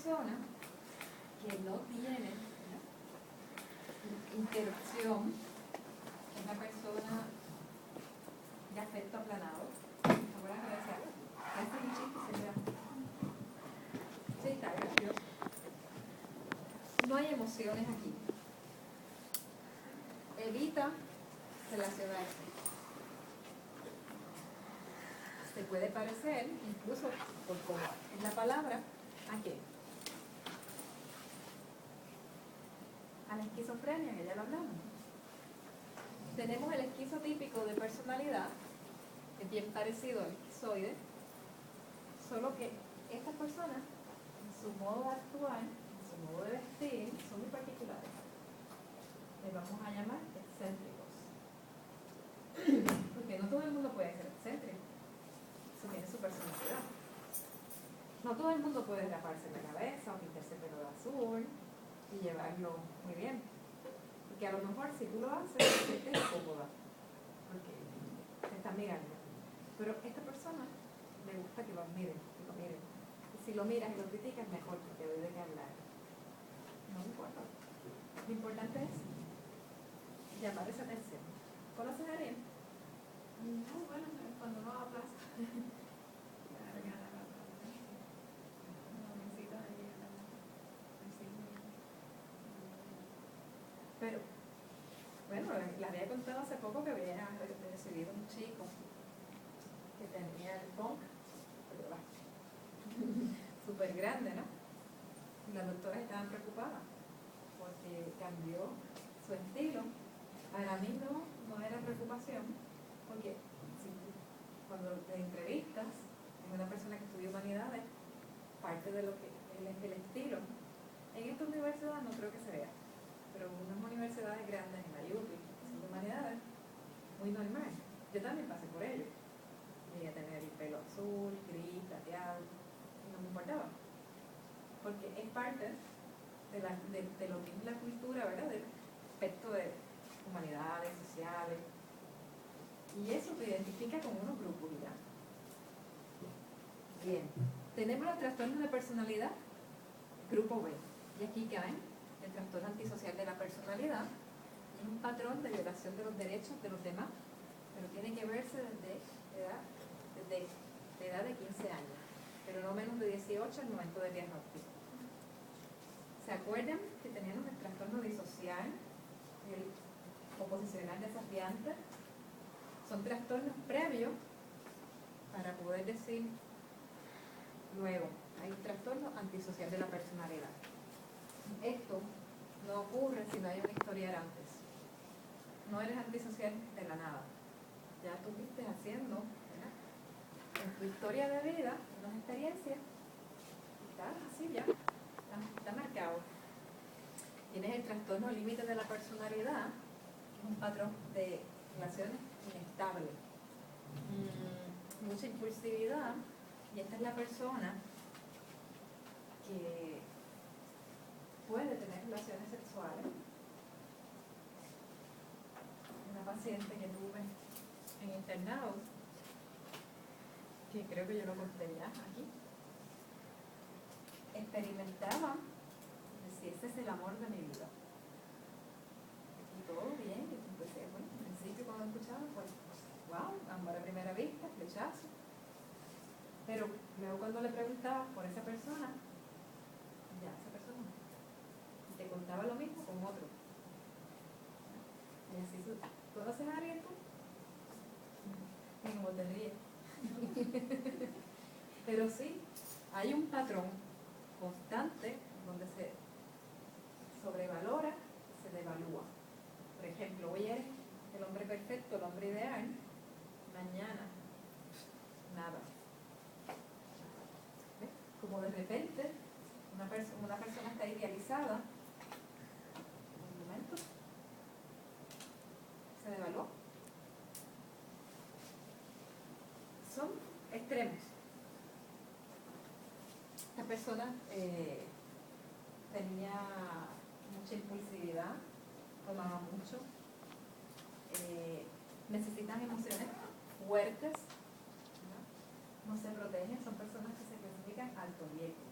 persona que no tiene, ¿verdad?, interacción, es una persona de afecto aplanado. Ahora que decía, hace un chiste y se vea. Sí, está gracioso. No hay emociones aquí. Evita relacionarse. Se puede parecer, incluso por cómo es la palabra, ¿a qué? A la esquizofrenia, que ya lo hablamos. Tenemos el esquizotípico de personalidad, que es bien parecido al esquizoide, solo que estas personas, en su modo de actuar, en su modo de vestir, son muy particulares. Les vamos a llamar excéntricos. Porque no todo el mundo puede ser excéntrico. Eso tiene su personalidad. No todo el mundo puede raparse la cabeza o pintarse el pelo de azul y llevarlo muy bien. Porque a lo mejor si tú lo haces, te sientes incómoda. Porque te están mirando. Pero a esta persona le gusta que lo miren, que lo miren. Y si lo miras y lo criticas, mejor, porque doy de qué hablar. No importa. Lo importante es llamar esa atención. ¿Conoces a Ariel? No, bueno, cuando no hablas. Pero, bueno, le había contado hace poco que había recibido un chico que tenía el punk, súper grande, ¿no? Y las doctoras estaban preocupadas porque cambió su estilo. Para mí no era preocupación, porque cuando te entrevistas en una persona que estudia humanidades, parte de lo que es el estilo. En esta universidad no creo que se vea, pero en unas universidades grandes, en la UPI, que son de humanidades, muy normal. Yo también pasé por ello. Llegué a tener el pelo azul, gris, plateado, y no me importaba. Porque es parte de lo que es la cultura, ¿verdad? Del aspecto de humanidades, sociales. Y eso te identifica con unos grupos, ¿ya? Bien. Tenemos los trastornos de personalidad, grupo B. Y aquí caen el trastorno antisocial de la personalidad. Es un patrón de violación de los derechos de los demás, pero tiene que verse desde edad de 15 años, pero no menos de 18 al momento del diagnóstico. ¿Se acuerdan que teníamos el trastorno disocial, el oposicional desafiante? Son trastornos previos para poder decir luego, hay un trastorno antisocial de la personalidad. Esto no ocurre si no hay un historial antes. No eres antisocial de la nada. Ya estuviste haciendo, ¿verdad?, en tu historia de vida, unas experiencias, estás así ya, está marcado. Tienes el trastorno límite de la personalidad, que es un patrón de relaciones inestables. Mucha impulsividad, y esta es la persona que puede tener relaciones sexuales. Una paciente que tuve en internado, que creo que yo lo conté ya aquí, experimentaba si ese es el amor de mi vida. Y todo bien, y empecé, bueno, al principio cuando escuchaba, pues, wow, amor a primera vista, flechazo. Pero luego cuando le preguntaba por esa persona, ya esa persona, y te contaba lo mismo con otro. Y así, ¿conoces a alguien tú? Y como te ríes. Pero sí, hay un patrón constante donde se sobrevalora, se devalúa. Por ejemplo, hoy eres el hombre perfecto, el hombre ideal, mañana nada. ¿Ves? Como de repente una persona está idealizada, en un momento se devaluó. Son extremos. Esta persona tenía mucha impulsividad, tomaba mucho, necesitan emociones fuertes, ¿no? No se protegen, son personas que se clasifican alto riesgo.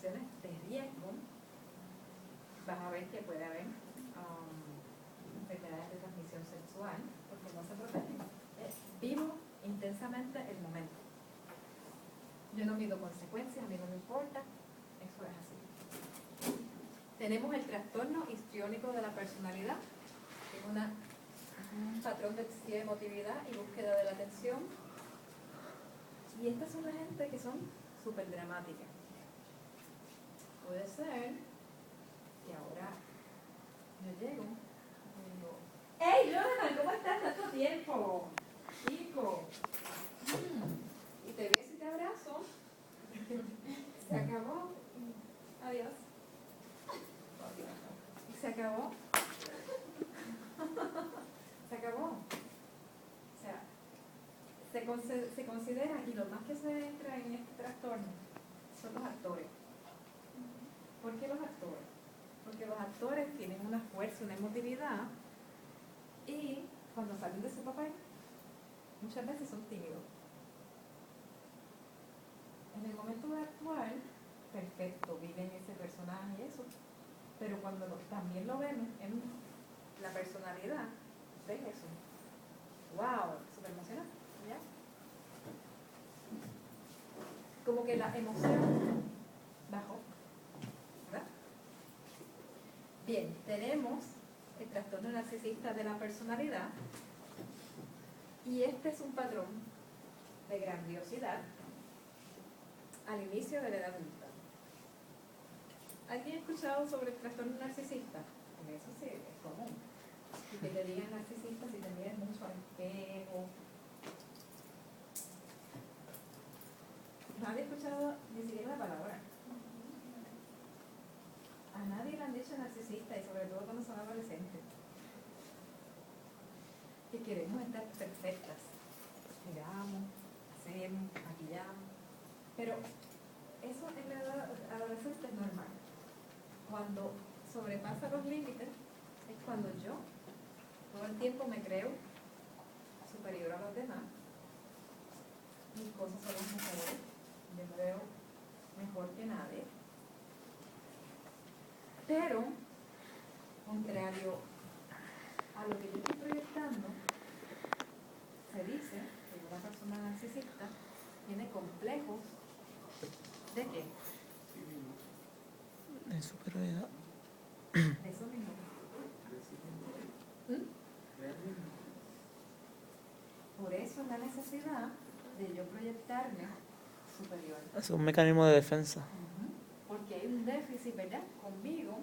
situaciones de riesgo, vas a ver que puede haber enfermedades de transmisión sexual, porque no se protegen. Vivo intensamente el momento. Yo no mido consecuencias, a mí no me importa, eso es así. Tenemos el trastorno histriónico de la personalidad, que es un patrón de excesiva emotividad y búsqueda de la atención. Y estas son la gente que son súper dramáticas. Puede ser que ahora yo llego y digo, ¡hey, Jonathan! ¿Cómo estás? ¿Tanto tiempo? Chico. Y te beso y te abrazo. Se acabó. Adiós. Y se acabó. Se acabó. O sea, se considera, y lo más que se entra en este trastorno son los actores. ¿Por qué los actores? Porque los actores tienen una fuerza, una emotividad, y cuando salen de su papel, muchas veces son tímidos. En el momento de actuar, perfecto, viven ese personaje y eso, pero cuando también lo ven en la personalidad, ves eso. ¡Wow! Súper emocionante, ¿ya? Como que la emoción bajó, ¿verdad? Bien, tenemos el trastorno narcisista de la personalidad, y este es un patrón de grandiosidad al inicio de la edad adulta. ¿Alguien ha escuchado sobre el trastorno narcisista? Porque eso sí es común. Y que te digan narcisista si te miras mucho al espejo. Nadie ha escuchado ni siquiera la palabra. A nadie le han dicho narcisista, y sobre todo cuando son adolescentes. Que queremos estar perfectas. Miramos, hacemos, maquillamos. Pero eso en la edad adolescente es normal. Cuando sobrepasa los límites es cuando yo todo el tiempo me creo superior a los demás. Mis cosas son las mejores. Yo me veo mejor que nadie. Pero, contrario a lo que yo estoy proyectando, se dice que una persona narcisista tiene complejos ¿de qué? De superioridad. De eso mismo. Por eso es la necesidad de yo proyectarme superior. Es un mecanismo de defensa. Porque hay un déficit, ¿verdad? Conmigo,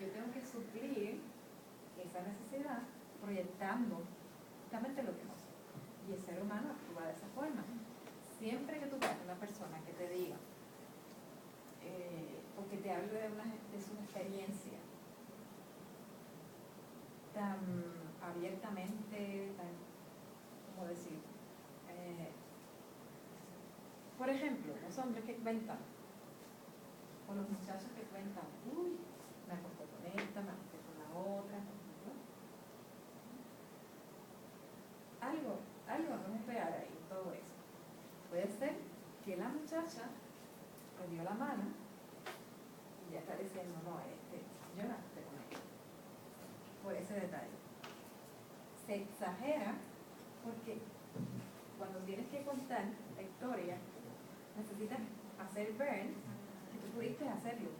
yo tengo que suplir esa necesidad proyectando justamente lo que no soy. Y el ser humano actúa de esa forma. Siempre que tú veas una persona que te diga, o que te hable de su experiencia tan abiertamente, tan, ¿cómo decir? Por ejemplo, los hombres que cuentan, o los muchachos que cuentan, uy, me acosté con esta, me acosté con la otra, ¿no? Algo no es real ahí, todo eso. Puede ser que la muchacha le dio la mano y ya está diciendo, no, yo no acosté con ella, por ese detalle. Se exagera porque cuando tienes que contar la historia, necesitas hacer ver que tú pudiste hacerlo,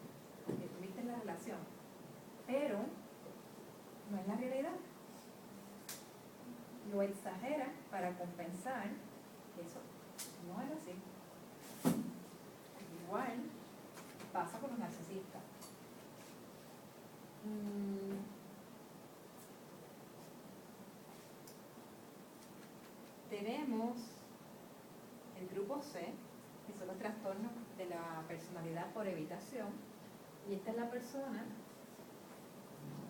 que tuviste la relación, pero no es la realidad. Lo exagera para compensar que eso no es así. Igual pasa con los narcisistas. Tenemos el grupo C, que son los trastornos de la personalidad por evitación, y esta es la persona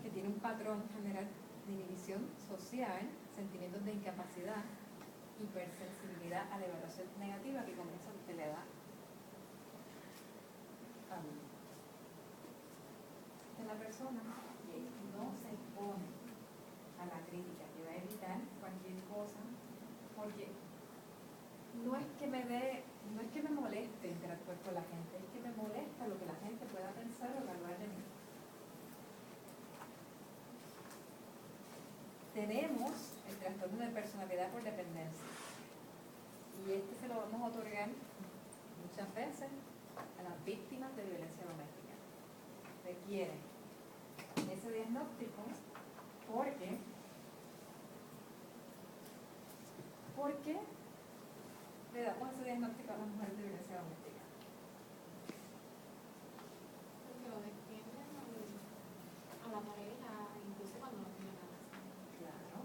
que tiene un patrón general de inhibición social, sentimientos de incapacidad, hipersensibilidad a la evaluación negativa que comienza desde la edad adulta. Esta es la persona que no se expone a la crítica, que va a evitar cualquier cosa, porque no es que es que me moleste interactuar con la gente, es que me molesta lo que la gente pueda pensar o evaluar de mí. Tenemos el trastorno de personalidad por dependencia. Y este se lo vamos a otorgar muchas veces a las víctimas de violencia doméstica. Requieren ese diagnóstico porque le damos ese diagnóstico a las mujeres de violencia doméstica. Porque lo defienden a la pareja, incluso cuando no tiene nada. Claro.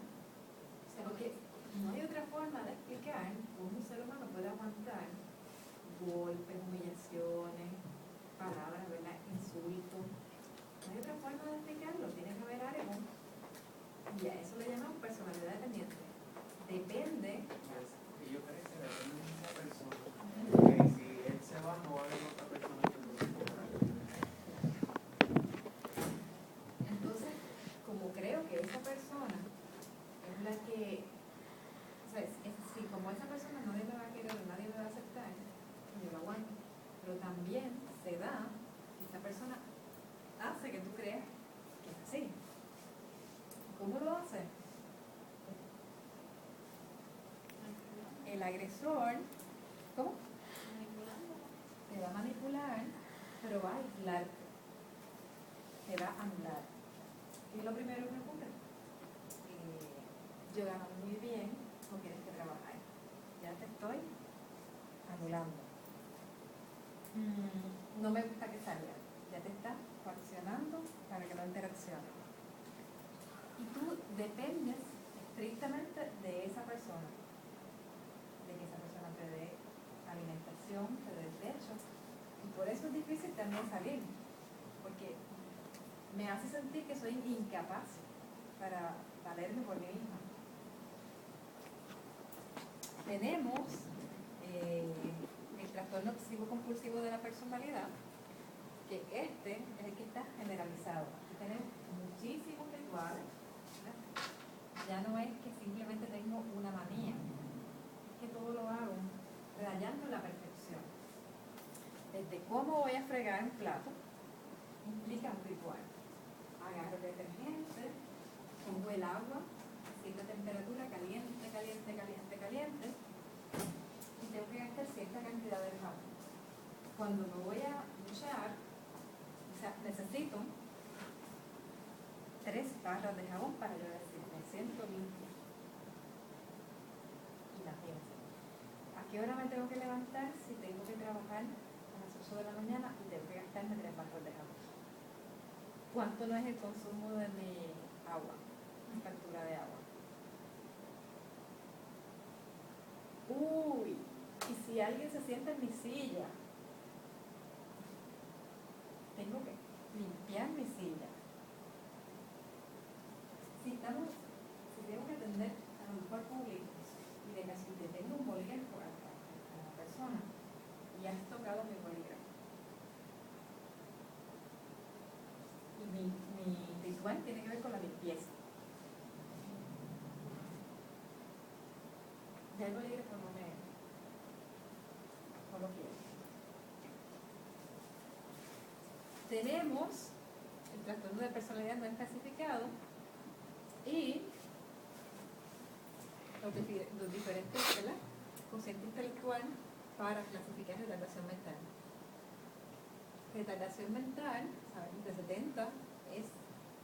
Porque no hay otra forma de explicar cómo un ser humano puede aguantar golpes, humillaciones, palabras, ¿verdad? Insultos. No hay otra forma de explicarlo, tiene que haber algo. Y a eso le llamamos personalidad dependiente. Depende. Yo creo que depende de esa persona. Porque si él se va, no va a haber otra persona que lo pueda. Entonces, como creo que esa persona es la que, o sea, si como esa persona nadie me va a querer, nadie me va a aceptar, yo lo aguanto. Pero también se da que esa persona hace que tú creas que es así. ¿Cómo lo hace? El agresor, ¿cómo? Te va a manipular, pero va a aislarte. Te va a anular. ¿Qué es lo primero que ocurre? Yo gano muy bien, no tienes que trabajar. Ya te estoy anulando. No me gusta que salgas. Ya te está coaccionando para que no interacciones. Y tú dependes estrictamente de esa persona. De que esa persona te dé alimentación, te dé techo. Y por eso es difícil también salir. Porque me hace sentir que soy incapaz para valerme por mí misma. Tenemos el trastorno obsesivo compulsivo de la personalidad, que este es el que está generalizado. Aquí tenemos muchísimos rituales, ¿verdad? Ya no es que simplemente tengo una manía, es que todo lo hago rayando la perfección. Desde cómo voy a fregar un plato, implica un ritual. Agarro el detergente, pongo el agua a cierta temperatura, caliente, caliente, caliente, caliente, y tengo que gastar cierta cantidad de jabón. Cuando me voy a duchar, o sea, necesito 3 barras de jabón para yo decir, me siento limpia. Y la pienso. ¿A qué hora me tengo que levantar si tengo que trabajar a las 8 de la mañana y tengo que gastarme 3 barras de jabón? ¿Cuánto no es el consumo de mi agua, mi factura de agua? Uy, y si alguien se sienta en mi silla, tengo que limpiar mi silla. Si tengo que atender a lo mejor públicos y de casualidad tengo un bolígrafo a la persona y has tocado mi bolígrafo. Y mi ritual tiene que ver con la limpieza. Ya el bolígrafo no lo quiero. Tenemos el trastorno de personalidad no especificado y los diferentes, ¿verdad?, cociente intelectual para clasificar retardación mental. Retardación mental, sabemos que 70 es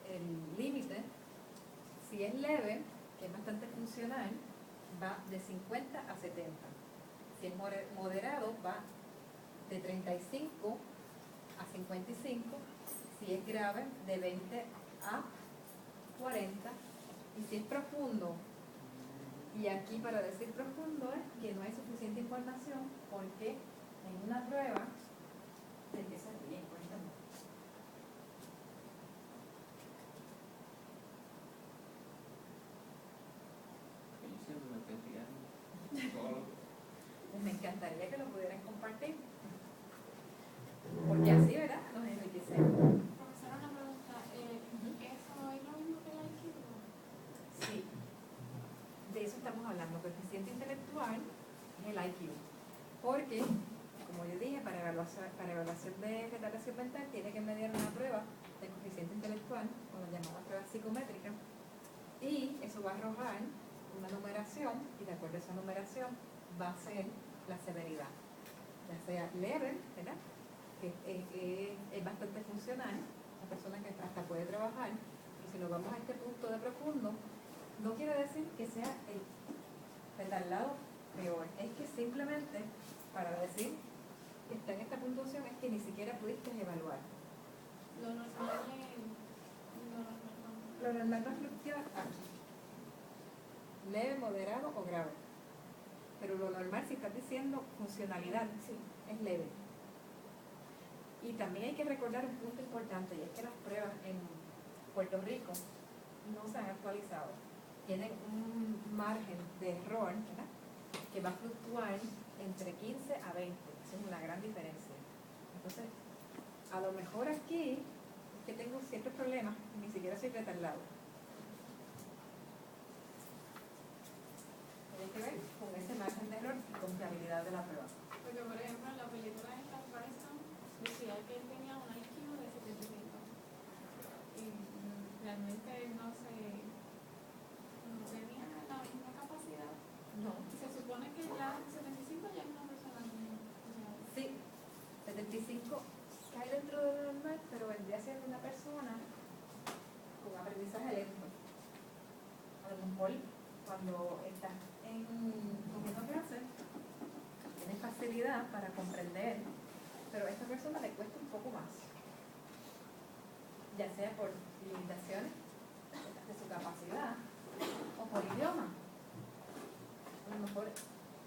el límite. Si es leve, que es bastante funcional, va de 50 a 70. Si es moderado, va de 35 a 55. Si es grave, de 20 a 40. Y si es profundo, y aquí para decir profundo es que no hay suficiente información, porque en una prueba te empieza bien, cuéntame. Yo siempre me estoy todo. Pues me encantaría que lo pudieran compartir, porque así, ¿verdad?, nos enriquecemos. Profesora, una pregunta. ¿Eso es lo mismo que el IQ? Sí, de eso estamos hablando. Coeficiente intelectual es el IQ, porque evaluación de retardación mental tiene que medir una prueba de coeficiente intelectual, o la llamada prueba psicométrica, y eso va a arrojar una numeración, y de acuerdo a esa numeración va a ser la severidad, ya sea leve, ¿verdad?, que es bastante funcional, la persona que hasta puede trabajar, y si nos vamos a este punto de profundo, no quiere decir que sea el retardado peor, es que simplemente para decir que está en esta puntuación es que ni siquiera pudiste evaluar. Lo normal es. Lo normal no fluctúa aquí, leve, moderado o grave, pero lo normal, si estás diciendo funcionalidad, Sí. es leve. Y también hay que recordar un punto importante, y es que las pruebas en Puerto Rico no se han actualizado, tienen un margen de error, ¿verdad?, que va a fluctuar entre 15 a 20, esa es una gran diferencia. Entonces, a lo mejor aquí es que tengo ciertos problemas, ni siquiera soy retardado. Tiene que ver con ese margen de error y confiabilidad de la prueba. Porque, por ejemplo, en la película de Star Bryson decía que él tenía un IQ de 75. Y realmente no tenía la misma capacidad. No. Se supone que ya 75 ya es una persona muy. Sí, 75 cae dentro de lo normal, pero vendría siendo una persona con aprendizaje lento. A lo mejor cuando estás cogiendo clases, tienes facilidad para comprender, pero a esta persona le cuesta un poco más, ya sea por limitaciones de su capacidad o por idioma. A lo mejor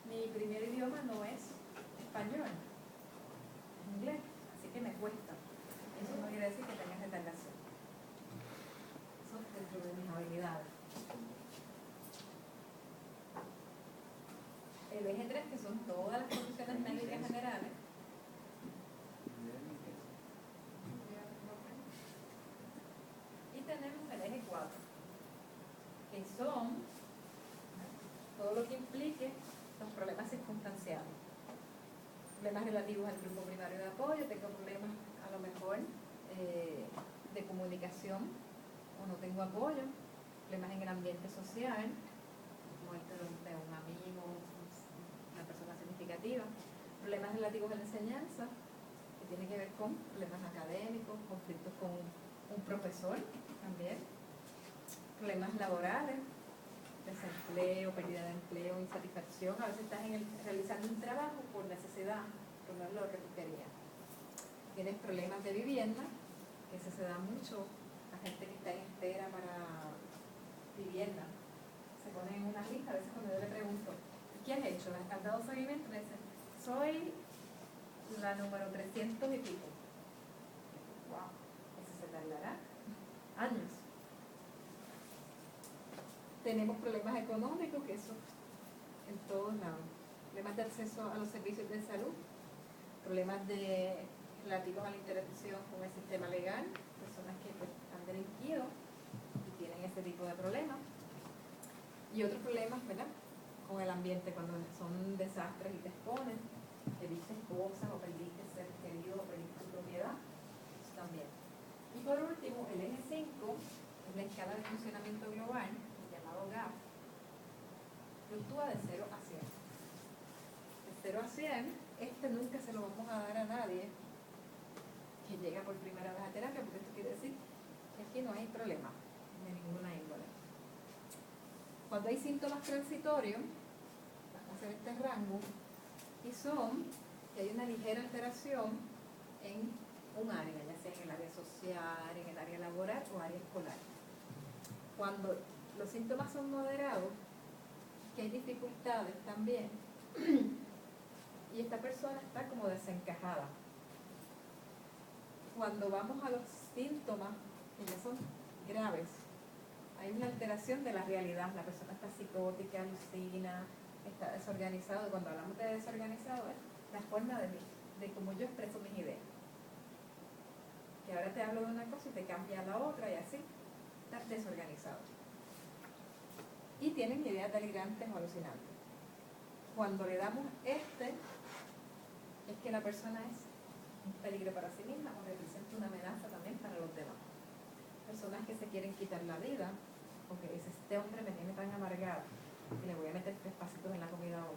mi primer idioma no es español, es inglés, así que me cuesta. Eso no quiere decir que tengas retardación. Eso es dentro de mis habilidades. El eje 3, que son todas las condiciones médicas generales. Y tenemos el eje 4, que son todo lo que implique los problemas circunstanciales. Problemas relativos al grupo primario de apoyo, tengo problemas a lo mejor de comunicación o no tengo apoyo, problemas en el ambiente social, muerte de un amigo, una persona significativa, problemas relativos a la enseñanza, que tiene que ver con problemas académicos, conflictos con un profesor también, problemas laborales, desempleo, pérdida de empleo, insatisfacción, a veces estás realizando un trabajo por necesidad, pero no es lo que tú querías. Tienes problemas de vivienda, que eso se da mucho a gente que está en espera para vivienda. Se ponen en una lista, a veces cuando yo le pregunto, ¿qué has hecho? ¿Has dado seguimiento? Me dicen, soy la número 300 y pico. Wow, eso se tardará años. Tenemos problemas económicos, que eso en todos lados. Problemas de acceso a los servicios de salud, problemas relativos a la interacción con el sistema legal, personas que pues, han delinquido y tienen ese tipo de problemas. Y otros problemas, ¿verdad?, con el ambiente, cuando son desastres y te exponen, que viste cosas o perdiste ser querido o perdiste tu propiedad, eso también. Y por último, el eje 5 es la escala de funcionamiento global, llamado GAF, fluctúa de 0 a 100. De 0 a 100, este nunca se lo vamos a dar a nadie que llega por primera vez a terapia, porque esto quiere decir que aquí no hay problema de ninguna índole. Cuando hay síntomas transitorios, van a ser este rango, y son que hay una ligera alteración en un área, ya sea en el área social, en el área laboral o área escolar. Cuando los síntomas son moderados, que hay dificultades también, y esta persona está como desencajada. Cuando vamos a los síntomas que ya son graves, hay una alteración de la realidad, la persona está psicótica, alucina, está desorganizado. Cuando hablamos de desorganizado es la forma de cómo yo expreso mis ideas, que ahora te hablo de una cosa y te cambia a la otra y así, estás desorganizado. Y tienen ideas delirantes o alucinantes. Cuando le damos es que la persona es un peligro para sí misma o representa una amenaza también para los demás. Personas que se quieren quitar la vida, porque dice, este hombre me tiene tan amargado que le voy a meter 3 pasitos en la comida hoy.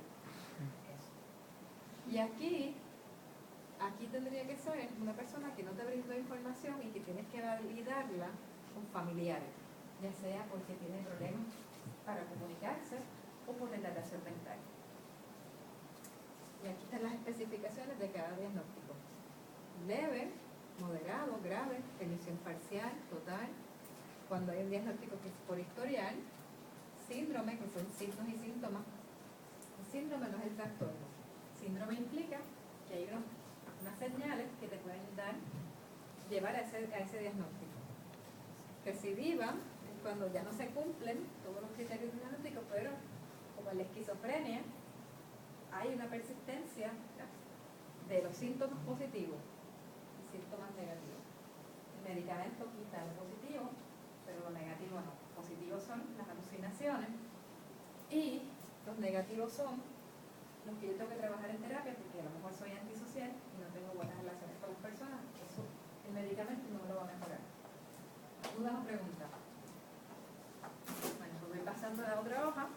Eso. Y aquí tendría que ser una persona que no te brindó información y que tienes que validarla con familiares, ya sea porque tiene problemas para comunicarse o por retardación mental. Y aquí están las especificaciones de cada diagnóstico: leve, moderado, grave, remisión parcial, total, cuando hay un diagnóstico que es por historial, síndrome, que son signos y síntomas. El síndrome no es el trastorno. Síndrome implica que hay unas señales que te pueden llevar a ese diagnóstico. Recidiva es cuando ya no se cumplen todos los criterios diagnósticos, pero como en la esquizofrenia hay una persistencia de los síntomas positivos y síntomas negativos. El medicamento quita lo positivo, pero lo negativo no. Positivos son las alucinaciones y los negativos son los que yo tengo que trabajar en terapia porque a lo mejor soy antisocial y no tengo buenas relaciones con las personas. Eso, el medicamento no me lo va a mejorar. ¿Dudas o preguntas? Bueno, pues voy pasando a la otra hoja.